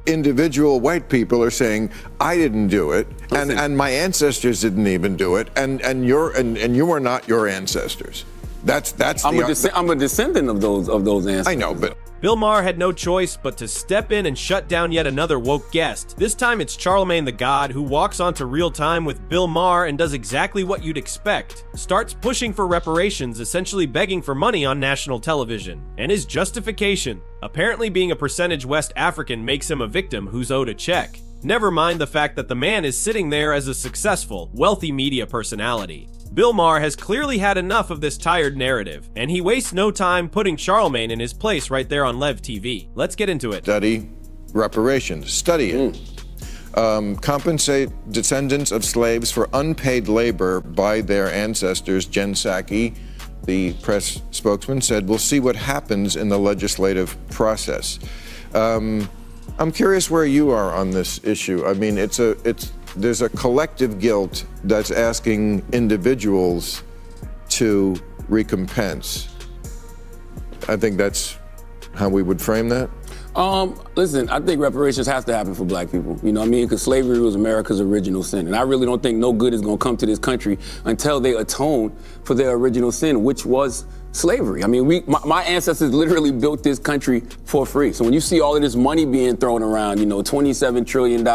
individual white people are saying, I didn't do it, and my ancestors didn't even do it, and you are not your ancestors. I'm a descendant of those ancestors. I know, but Bill Maher had no choice but to step in and shut down yet another woke guest. This time it's Charlemagne the God, who walks onto Real Time with Bill Maher and does exactly what you'd expect. Starts pushing for reparations, essentially begging for money on national television. And his justification: apparently being a percentage West African makes him a victim who's owed a check. Never mind the fact that the man is sitting there as a successful, wealthy media personality. Bill Maher has clearly had enough of this tired narrative, and he wastes no time putting Charlemagne in his place right there on Lev TV. Let's get into it. Study reparations. Study it. Compensate descendants of slaves for unpaid labor by their ancestors. Jen Psaki, the press spokesman, said, we'll see what happens in the legislative process. I'm curious where you are on this issue. I mean, there's a collective guilt that's asking individuals to recompense. I think that's how we would frame that. Listen, I think reparations has to happen for black people. You know what I mean? Because slavery was America's original sin. And I really don't think no good is going to come to this country until they atone for their original sin, which was slavery. I mean, my ancestors literally built this country for free. So when you see all of this money being thrown around, you know, $27 trillion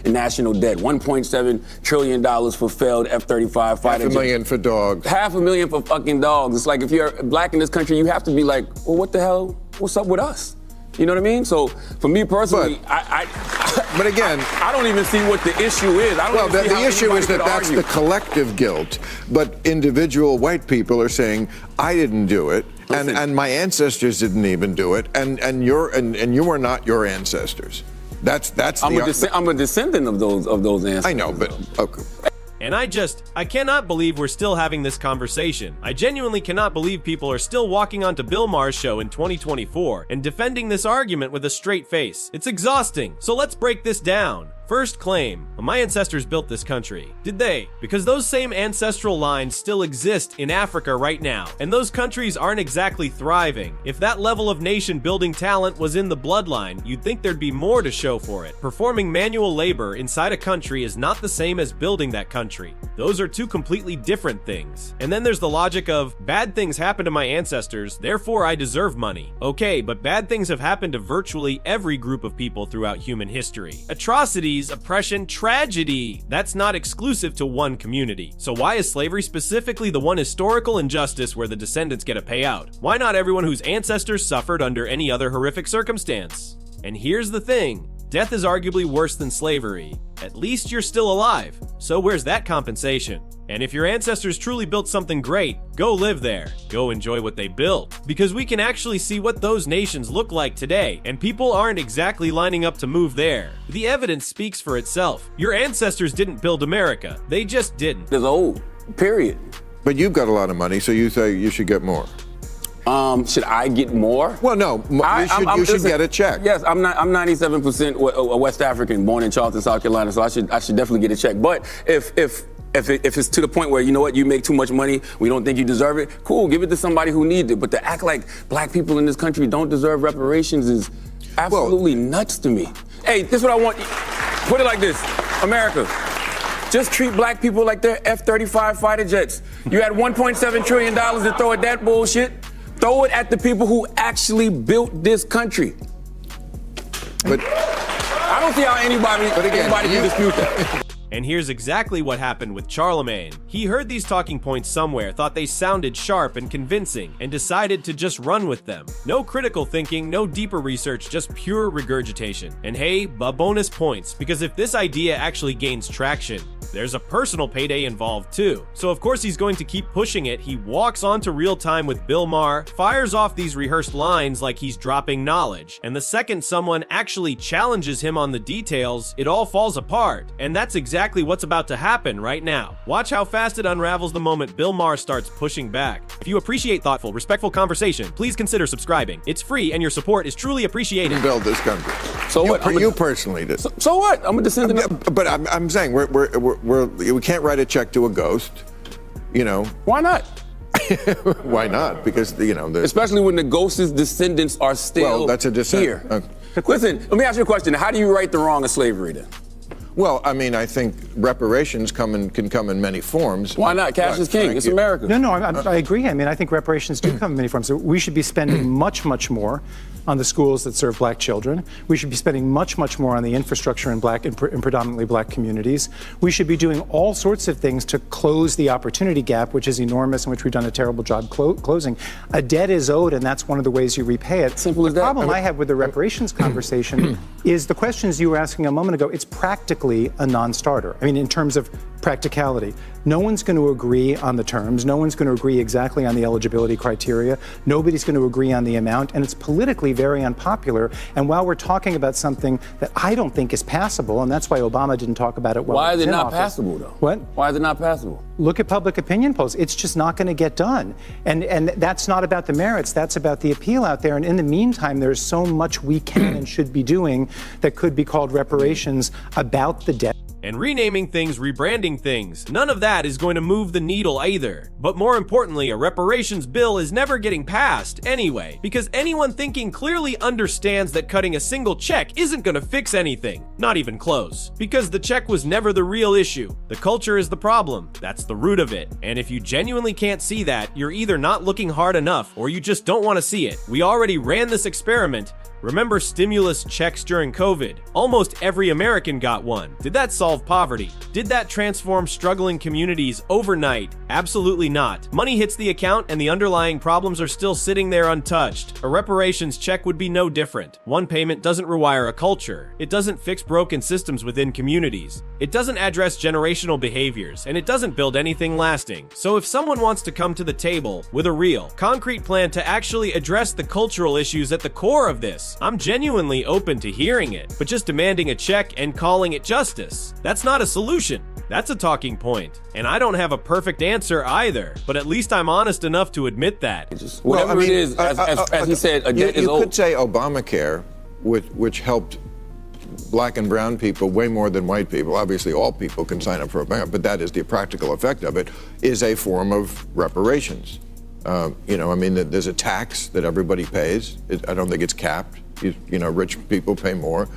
in national debt, $1.7 trillion for failed F-35 fighter jets. $500,000 for dogs. $500,000 for fucking dogs. It's like, if you're black in this country, you have to be like, well, what the hell? What's up with us? You know what I mean? So for me personally, but again, I don't even see what the issue is. The issue is that that's the collective guilt, but individual white people are saying, I didn't do it, and my ancestors didn't even do it, and you are not your ancestors. I'm a descendant of those ancestors. I know, but okay. And I cannot believe we're still having this conversation. I genuinely cannot believe people are still walking onto Bill Maher's show in 2024 and defending this argument with a straight face. It's exhausting. So let's break this down. First claim: my ancestors built this country. Did they? Because those same ancestral lines still exist in Africa right now, and those countries aren't exactly thriving. If that level of nation-building talent was in the bloodline, you'd think there'd be more to show for it. Performing manual labor inside a country is not the same as building that country. Those are two completely different things. And then there's the logic of, bad things happened to my ancestors, therefore I deserve money. Okay, but bad things have happened to virtually every group of people throughout human history. Atrocities, oppression, tragedy. That's not exclusive to one community. So why is slavery specifically the one historical injustice where the descendants get a payout? Why not everyone whose ancestors suffered under any other horrific circumstance? And here's the thing: death is arguably worse than slavery. At least you're still alive. So where's that compensation? And if your ancestors truly built something great, go live there. Go enjoy what they built. Because we can actually see what those nations look like today, and people aren't exactly lining up to move there. The evidence speaks for itself. Your ancestors didn't build America. They just didn't. It's old. Period. But you've got a lot of money, so you say you should get more. Should I get more? Well, no. You should get a check. Yes, I'm 97% West African, born in Charleston, South Carolina, so I should definitely get a check. But if it's to the point where, you know what, you make too much money, we don't think you deserve it, cool, give it to somebody who needs it. But to act like black people in this country don't deserve reparations is absolutely nuts to me. Hey, this is what I want. Put it like this: America, just treat black people like they're F-35 fighter jets. You had $1.7 trillion to throw at that bullshit. Throw it at the people who actually built this country. But I don't see how anybody can dispute that. And here's exactly what happened with Charlemagne. He heard these talking points somewhere, thought they sounded sharp and convincing, and decided to just run with them. No critical thinking, no deeper research, just pure regurgitation. And hey, bonus points, because if this idea actually gains traction, there's a personal payday involved too. So of course he's going to keep pushing it. He walks onto Real Time with Bill Maher, fires off these rehearsed lines like he's dropping knowledge. And the second someone actually challenges him on the details, it all falls apart. And that's exactly what's about to happen right now. Watch how fast it unravels the moment Bill Maher starts pushing back. If you appreciate thoughtful, respectful conversation, please consider subscribing. It's free and your support is truly appreciated. Build this country. So what? You personally did. So what? I'm a descendant. But I'm saying we can't write a check to a ghost. You know. Why not? Why not? Because, especially when the ghost's descendants are still that's a here. Listen, let me ask you a question. How do you right the wrong of slavery then? Well, I mean, I think reparations can come in many forms. Why not? Cash is king. It's America. No, I agree. I mean, I think reparations do come in many forms. So we should be spending much, much more on the schools that serve black children. We should be spending much, much more on the infrastructure in predominantly black communities. We should be doing all sorts of things to close the opportunity gap, which is enormous and which we've done a terrible job closing. A debt is owed, and that's one of the ways you repay it. Simple as that. The problem I have with the reparations conversation is the questions you were asking a moment ago. It's practically a non-starter. I mean, in terms of practicality, no one's going to agree on the terms. No one's going to agree exactly on the eligibility criteria. Nobody's going to agree on the amount, and it's politically very unpopular. And while we're talking about something that I don't think is passable, and that's why Obama didn't talk about it while Why he was is it in not office. passable, though? What? Why is it not passable? Look at public opinion polls. It's just not going to get done. And that's not about the merits. That's about the appeal out there. And in the meantime, there's so much we can and should be doing that could be called reparations about the debt. And renaming things, rebranding things, none of that is going to move the needle either. But more importantly, a reparations bill is never getting passed anyway, because anyone thinking clearly understands that cutting a single check isn't going to fix anything, not even close. Because the check was never the real issue. The culture is the problem. That's the root of it. And if you genuinely can't see that, you're either not looking hard enough or you just don't want to see it. We already ran this experiment. Remember stimulus checks during COVID? Almost every American got one. Did that solve poverty? Did that transform struggling communities overnight? Absolutely not. Money hits the account and the underlying problems are still sitting there untouched. A reparations check would be no different. One payment doesn't rewire a culture. It doesn't fix broken systems within communities. It doesn't address generational behaviors, and it doesn't build anything lasting. So if someone wants to come to the table with a real, concrete plan to actually address the cultural issues at the core of this, I'm genuinely open to hearing it, but just demanding a check and calling it justice, that's not a solution. That's a talking point. And I don't have a perfect answer either, but at least I'm honest enough to admit that. Whatever it is, as he said, a debt is owed. You could say Obamacare, which helped black and brown people way more than white people. Obviously, all people can sign up for Obamacare, but that is the practical effect of it, is a form of reparations. There's a tax that everybody pays. I don't think it's capped. Rich people pay more.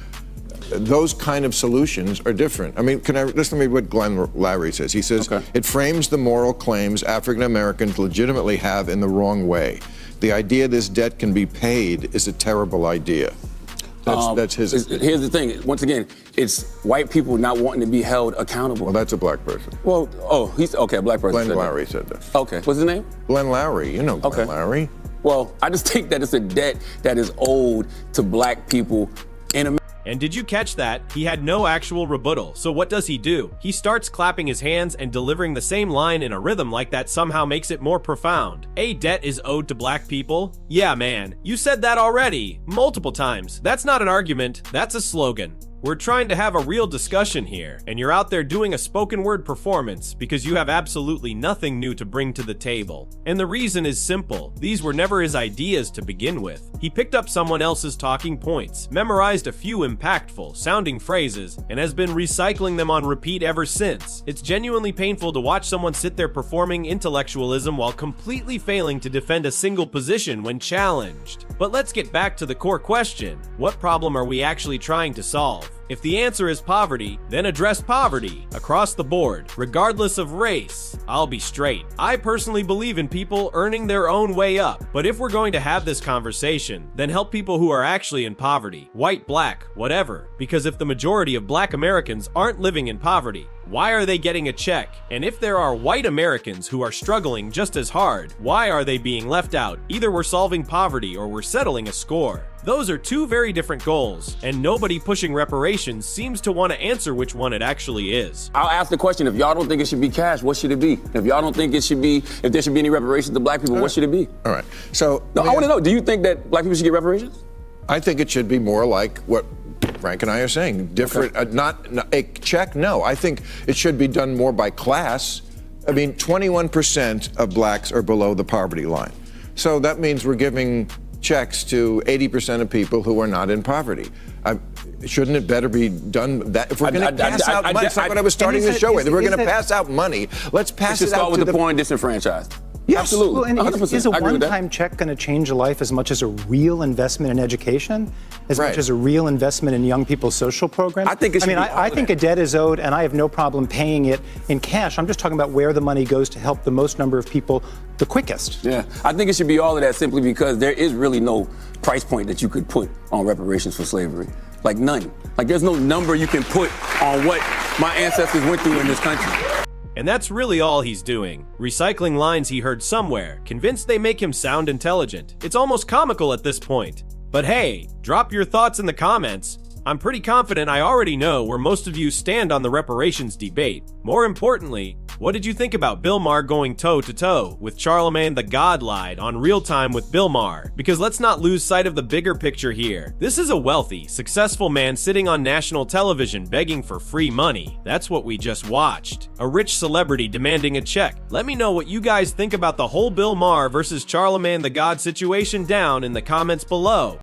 Those kind of solutions are different. I mean, can I listen to me what Glenn Larry says? He says, It frames the moral claims African Americans legitimately have in the wrong way. The idea this debt can be paid is a terrible idea. That's his. Here's the thing. Once again, it's white people not wanting to be held accountable. Well, that's a black person. He's okay. A black person. Glenn Larry said that. Okay. What's his name? Glenn Larry. You know Glenn Larry. Well, I just think that it's a debt that is owed to black people in America. And did you catch that? He had no actual rebuttal. So what does he do? He starts clapping his hands and delivering the same line in a rhythm like that somehow makes it more profound. A debt is owed to black people? Yeah, man. You said that already. Multiple times. That's not an argument. That's a slogan. We're trying to have a real discussion here, and you're out there doing a spoken word performance because you have absolutely nothing new to bring to the table. And the reason is simple. These were never his ideas to begin with. He picked up someone else's talking points, memorized a few impactful sounding phrases, and has been recycling them on repeat ever since. It's genuinely painful to watch someone sit there performing intellectualism while completely failing to defend a single position when challenged. But let's get back to the core question. What problem are we actually trying to solve? If the answer is poverty, then address poverty across the board, regardless of race. I'll be straight. I personally believe in people earning their own way up. But if we're going to have this conversation, then help people who are actually in poverty, white, black, whatever. Because if the majority of black Americans aren't living in poverty, why are they getting a check? And if there are white Americans who are struggling just as hard, why are they being left out? Either we're solving poverty or we're settling a score. Those are two very different goals, and nobody pushing reparations seems to want to answer which one it actually is. I'll ask the question, if y'all don't think it should be cash, what should it be? If y'all don't think if there should be any reparations to black people, what should it be? All right. So I want to know, do you think that black people should get reparations? I think it should be more like what Frank and I are saying. Different, not a check, no. I think it should be done more by class. I mean, 21% of blacks are below the poverty line. So that means we're giving checks to 80% of people who are not in poverty. Shouldn't it better be done that if we're going to pass out money? That's not what I was starting the show with. If we're going to pass out money, let's pass it out start to with the poor and disenfranchised. Yes. Absolutely. Well, and 100%. is a I agree with that. one-time check going to change a life as much as a real investment in education, as Right. much as a real investment in young people's social programs? I think it should be all I of think that. a debt is owed, and I have no problem paying it in cash. I'm just talking about where the money goes to help the most number of people the quickest. Yeah, I think it should be all of that simply because there is really no price point that you could put on reparations for slavery. Like none. Like there's no number you can put on what my ancestors went through in this country. And that's really all he's doing. Recycling lines he heard somewhere, convinced they make him sound intelligent. It's almost comical at this point. But hey, drop your thoughts in the comments. I'm pretty confident I already know where most of you stand on the reparations debate. More importantly, what did you think about Bill Maher going toe-to-toe with Charlemagne the God Lied on Real Time with Bill Maher? Because let's not lose sight of the bigger picture here. This is a wealthy, successful man sitting on national television begging for free money. That's what we just watched. A rich celebrity demanding a check. Let me know what you guys think about the whole Bill Maher versus Charlemagne the God situation down in the comments below.